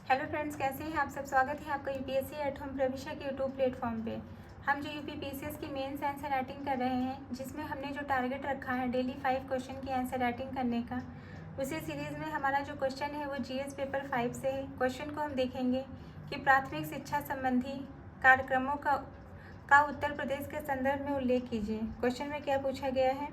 Hello friends, कैसे हैं आप सब। स्वागत है आपका यूपीएससी एट होम प्रविशा के यूट्यूब प्लेटफॉर्म पे। हम जो यूपीपीसीएस की मेंस आंसर राइटिंग कर रहे हैं, जिसमें हमने जो टारगेट रखा है डेली 5 क्वेश्चन की आंसर राइटिंग करने का, उसी सीरीज़ में हमारा जो क्वेश्चन है वो जीएस पेपर 5 से है। क्वेश्चन को हम देखेंगे कि प्राथमिक शिक्षा संबंधी कार्यक्रमों का उत्तर प्रदेश के संदर्भ में उल्लेख कीजिए। क्वेश्चन में क्या पूछा गया है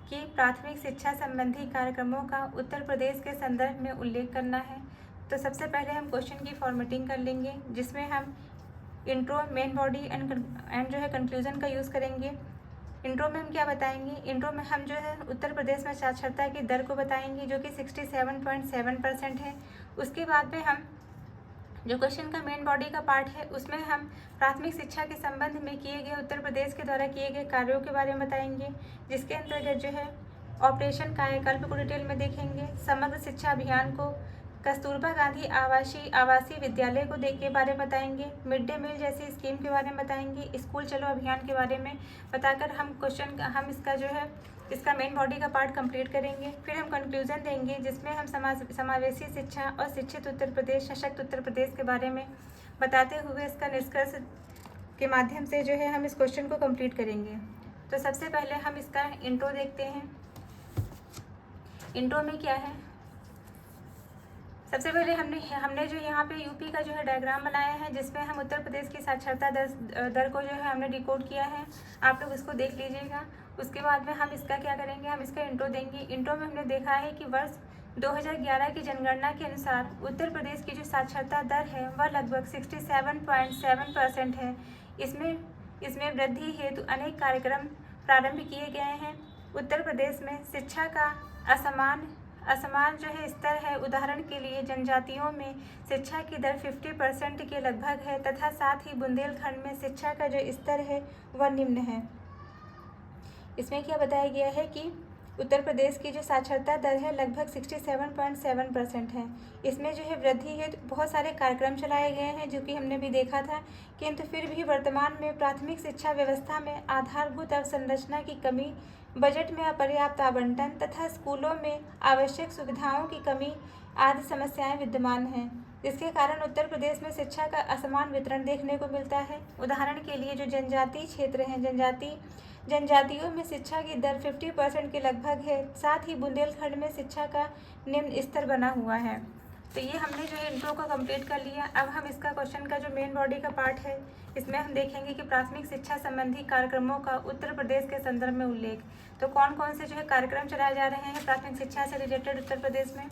कि प्राथमिक शिक्षा संबंधी कार्यक्रमों का उत्तर प्रदेश के संदर्भ में उल्लेख करना है। तो सबसे पहले हम क्वेश्चन की फॉर्मेटिंग कर लेंगे, जिसमें हम इंट्रो, मेन बॉडी एंड जो है कंक्लूजन का यूज़ करेंगे। इंट्रो में हम क्या बताएंगे? इंट्रो में हम जो है उत्तर प्रदेश में साक्षरता की दर को बताएंगे, जो कि 67.7% है। उसके बाद में हम जो क्वेश्चन का मेन बॉडी का पार्ट है, उसमें हम प्राथमिक शिक्षा के संबंध में किए गए उत्तर प्रदेश के द्वारा किए गए कार्यों के बारे में बताएंगे, जिसके अंतर्गत जो है ऑपरेशन कायाकल्प को डिटेल में देखेंगे, समग्र शिक्षा अभियान को, कस्तूरबा गांधी आवासीय विद्यालय को के बारे में बताएंगे, मिड डे मील जैसी स्कीम के बारे में बताएंगे, स्कूल चलो अभियान के बारे में बताकर हम इसका जो है इसका मेन बॉडी का पार्ट कंप्लीट करेंगे। फिर हम कंक्लूजन देंगे, जिसमें हम समावेशी शिक्षा और शिक्षित उत्तर प्रदेश, सशक्त उत्तर प्रदेश के बारे में बताते हुए इसका निष्कर्ष के माध्यम से जो है हम इस क्वेश्चन को कंप्लीट करेंगे। तो सबसे पहले हम इसका इंट्रो देखते हैं। इंट्रो में क्या है? सबसे पहले हमने जो यहाँ पे यूपी का जो है डायग्राम बनाया है, जिसमें हम उत्तर प्रदेश की साक्षरता दर को जो है हमने डिकोड किया है। आप लोग इसको देख लीजिएगा। उसके बाद में हम इसका क्या करेंगे, हम इसका इंट्रो देंगे। इंट्रो में हमने देखा है कि वर्ष 2011 की जनगणना के अनुसार उत्तर प्रदेश की जो साक्षरता दर है वह लगभग 67.7% है। इसमें वृद्धि हेतु अनेक कार्यक्रम प्रारंभ किए गए हैं। उत्तर प्रदेश में शिक्षा का असमान जो है स्तर है। उदाहरण के लिए जनजातियों में शिक्षा की दर 50% के लगभग है, तथा साथ ही बुंदेलखंड में शिक्षा का जो स्तर है वह निम्न है। इसमें क्या बताया गया है कि उत्तर प्रदेश की जो साक्षरता दर है लगभग 67.7% है। इसमें जो है वृद्धि है, तो बहुत सारे कार्यक्रम चलाए गए हैं, जो कि हमने भी देखा था, किंतु फिर भी वर्तमान में प्राथमिक शिक्षा व्यवस्था में आधारभूत अवसंरचना की कमी, बजट में अपर्याप्त आवंटन तथा स्कूलों में आवश्यक सुविधाओं की कमी आदि समस्याएं विद्यमान हैं, जिसके कारण उत्तर प्रदेश में शिक्षा का असमान वितरण देखने को मिलता है। उदाहरण के लिए जो जनजातीय क्षेत्र हैं, जनजातियों में शिक्षा की दर 50% के लगभग है। साथ ही बुंदेलखंड में शिक्षा का निम्न स्तर बना हुआ है। तो ये हमने जो है इंट्रो को कंप्लीट कर लिया। अब हम इसका क्वेश्चन का जो मेन बॉडी का पार्ट है, इसमें हम देखेंगे कि प्राथमिक शिक्षा संबंधी कार्यक्रमों का उत्तर प्रदेश के संदर्भ में उल्लेख। तो कौन कौन से जो है कार्यक्रम चलाए जा रहे हैं प्राथमिक शिक्षा से रिलेटेड उत्तर प्रदेश में।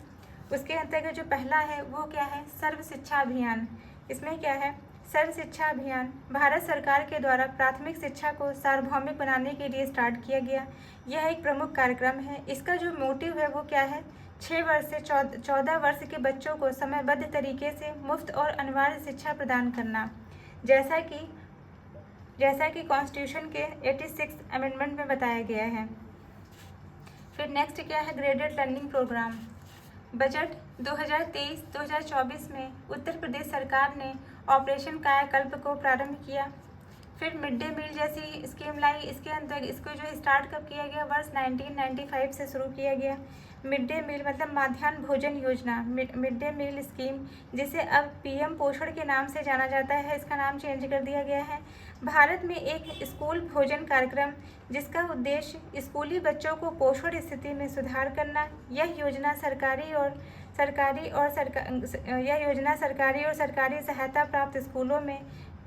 उसके अंतर्गत जो पहला है वो क्या है? सर्व शिक्षा अभियान। इसमें क्या है? सर्व शिक्षा अभियान भारत सरकार के द्वारा प्राथमिक शिक्षा को सार्वभौमिक बनाने के लिए स्टार्ट किया गया। यह एक प्रमुख कार्यक्रम है। इसका जो मोटिव है वो क्या है? 6 वर्ष से 14 वर्ष के बच्चों को समयबद्ध तरीके से मुफ्त और अनिवार्य शिक्षा प्रदान करना, जैसा कि कॉन्स्टिट्यूशन के 86 अमेंडमेंट में बताया गया है। फिर नेक्स्ट क्या है? Graded learning programme. बजट 2023-2024 में उत्तर प्रदेश सरकार ने ऑपरेशन कायाकल्प को प्रारंभ किया। फिर मिड डे मील जैसी स्कीम लाई। इसके अंतर्गत इसको जो स्टार्ट कब किया गया? वर्ष 1995 से शुरू किया गया। मिड डे मील मतलब माध्याह्न भोजन योजना, मिड डे मील स्कीम, जिसे अब पीएम पोषण के नाम से जाना जाता है, इसका नाम चेंज कर दिया गया है। भारत में एक स्कूल भोजन कार्यक्रम, जिसका उद्देश्य स्कूली बच्चों को पोषण स्थिति में सुधार करना। यह योजना सरकारी और सरकारी सहायता प्राप्त स्कूलों में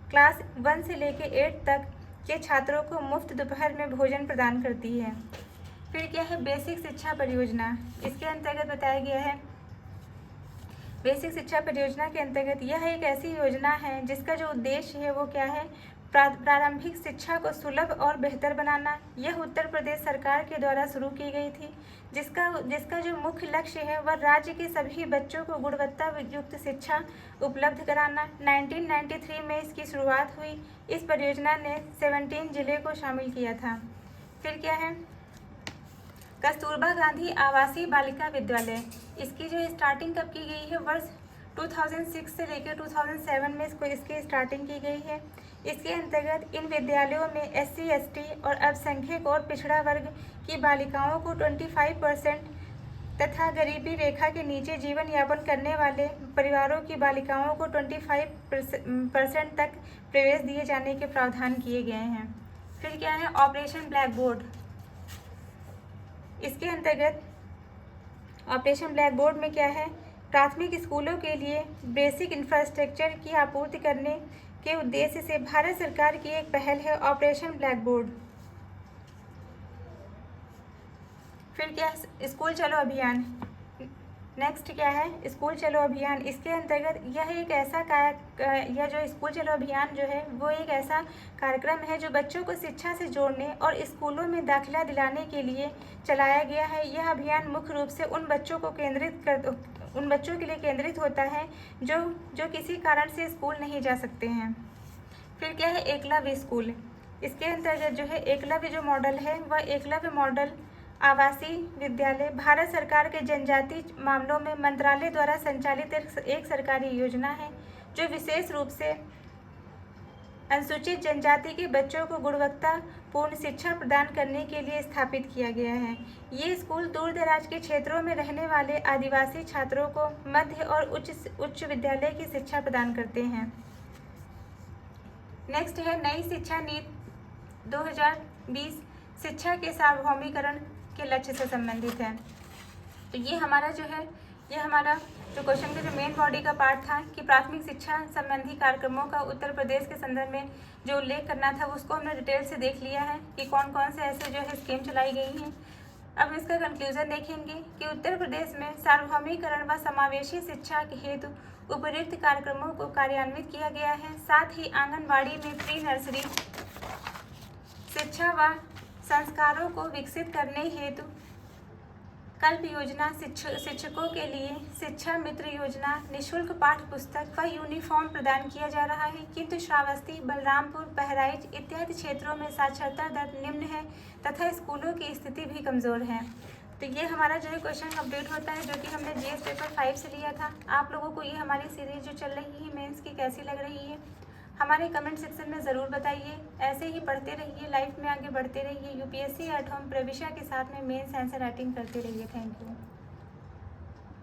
क्लास 1 से लेकर 8 तक के छात्रों को मुफ्त दोपहर में भोजन प्रदान करती है। फिर क्या है? बेसिक शिक्षा परियोजना। इसके अंतर्गत बताया गया है, बेसिक शिक्षा परियोजना के अंतर्गत यह एक ऐसी योजना है जिसका जो उद्देश्य है वो क्या है? प्रारंभिक शिक्षा को सुलभ और बेहतर बनाना। यह उत्तर प्रदेश सरकार के द्वारा शुरू की गई थी, जिसका जो मुख्य लक्ष्य है वह राज्य के सभी बच्चों को गुणवत्ता युक्त शिक्षा उपलब्ध कराना। 1993 में इसकी शुरुआत हुई। इस परियोजना ने 17 जिले को शामिल किया था। फिर क्या है? कस्तूरबा गांधी आवासीय बालिका विद्यालय। इसकी जो स्टार्टिंग कब की गई है? वर्ष 2006 से लेकर 2007 में इसकी स्टार्टिंग की गई है। इसके अंतर्गत इन विद्यालयों में SC, ST और अल्पसंख्यक और पिछड़ा वर्ग की बालिकाओं को तथा गरीबी रेखा के नीचे जीवन यापन करने वाले परिवारों की बालिकाओं को 25% तक प्रवेश दिए जाने के प्रावधान किए गए हैं। फिर क्या है ऑपरेशन ब्लैक बोर्ड। इसके अंतर्गत ऑपरेशन ब्लैक बोर्ड में क्या है, प्राथमिक स्कूलों के लिए बेसिक इंफ्रास्ट्रक्चर की आपूर्ति करने के उद्देश्य से भारत सरकार की एक पहल है ऑपरेशन ब्लैक बोर्ड। फिर क्या है स्कूल चलो अभियान। नेक्स्ट क्या है स्कूल चलो अभियान। इसके अंतर्गत यह जो स्कूल चलो अभियान जो है वो एक ऐसा कार्यक्रम है जो बच्चों को शिक्षा से जोड़ने और स्कूलों में दाखिला दिलाने के लिए चलाया गया है। यह अभियान मुख्य रूप से उन बच्चों के लिए केंद्रित होता है जो किसी कारण से स्कूल नहीं जा सकते हैं। फिर क्या है एकलव्य स्कूल। इसके अंतर्गत जो है एकलव्य जो मॉडल है वह एकलव्य मॉडल आवासीय विद्यालय भारत सरकार के जनजातीय मामलों में मंत्रालय द्वारा संचालित एक सरकारी योजना है जो विशेष रूप से अनुसूचित जनजाति के बच्चों को गुणवत्तापूर्ण शिक्षा प्रदान करने के लिए स्थापित किया गया है। ये स्कूल दूर दराज के क्षेत्रों में रहने वाले आदिवासी छात्रों को मध्य और उच्च विद्यालय की शिक्षा प्रदान करते हैं। नेक्स्ट है नई शिक्षा नीति 2020 शिक्षा के सार्वभौमिकरण के लक्ष्य से संबंधित है। तो ये हमारा जो क्वेश्चन का जो मेन बॉडी का पार्ट था कि प्राथमिक शिक्षा संबंधी कार्यक्रमों का उत्तर प्रदेश के संदर्भ में जो उल्लेख करना था उसको हमने डिटेल से देख लिया है कि कौन कौन से ऐसे जो है स्कीम चलाई गई हैं। अब इसका कंक्लूजन देखेंगे कि उत्तर प्रदेश में सार्वभौमिकरण व समावेशी शिक्षा के हेतु उपयुक्त कार्यक्रमों को कार्यान्वित किया गया है। साथ ही आंगनबाड़ी में प्री नर्सरी शिक्षा व संस्कारों को विकसित करने हेतु कल्प योजना, शिक्षकों के लिए शिक्षा मित्र योजना, निःशुल्क पाठ्य पुस्तक व यूनिफॉर्म प्रदान किया जा रहा है। किंतु श्रावस्ती, बलरामपुर, बहराइच इत्यादि क्षेत्रों में साक्षरता दर निम्न है तथा स्कूलों की स्थिति भी कमज़ोर है। तो ये हमारा जो है क्वेश्चन कंप्लीट होता है जो कि हमने जीएस पेपर 5 से लिया था। आप लोगों को ये हमारी सीरीज जो चल रही है मेंस की कैसी लग रही है हमारे कमेंट सेक्शन में ज़रूर बताइए। ऐसे ही पढ़ते रहिए, लाइफ में आगे बढ़ते रहिए, यूपीएससी एट होम प्रविशा के साथ में मेंस आंसर राइटिंग करते रहिए। Thank you.